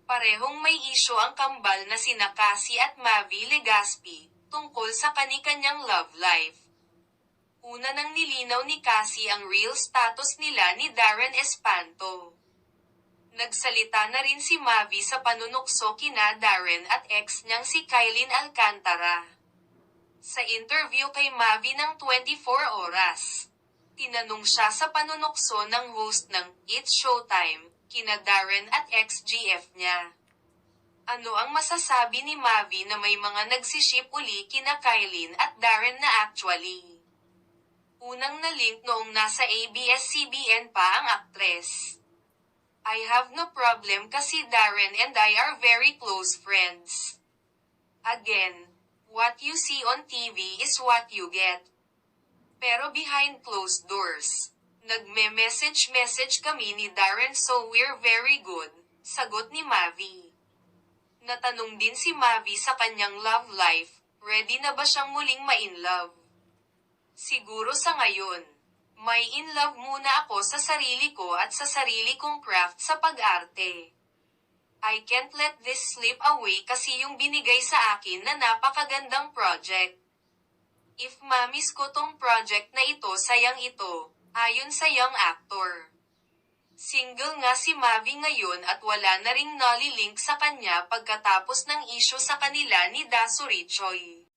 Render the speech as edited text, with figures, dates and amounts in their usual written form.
Parehong may isyu ang kambal na sina Cassie at Mavi Legaspi, tungkol sa kani-kanyang love life. Una nang nilinaw ni Cassie ang real status nila ni Darren Espanto. Nagsalita na rin si Mavi sa panunukso kina Darren at ex niyang si Kylene Alcantara. Sa interview kay Mavi ng 24 Oras, tinanong siya sa panunukso ng host ng It's Showtime, kina Darren at ex-GF niya. Ano ang masasabi ni Mavi na may mga nagsiship uli kina Kylene at Darren na actually? Unang na-link noong nasa ABS-CBN pa ang aktres. I have no problem kasi Darren and I are very close friends. Again, what you see on TV is what you get. Pero behind closed doors, nagme-message kami ni Darren so we're very good, sagot ni Mavi. Natanong din si Mavi sa kanyang love life, ready na ba siyang muling ma-in-love? Siguro sa ngayon, may in love muna ako sa sarili ko at sa sarili kong craft sa pag-arte. I can't let this slip away kasi yung binigay sa akin na napakagandang project. If mamis ko tong project na ito sayang ito, ayon sa young actor. Single nga si Mavi ngayon at wala na ring nalilink sa kanya pagkatapos ng issue sa kanila ni Daso Richoy.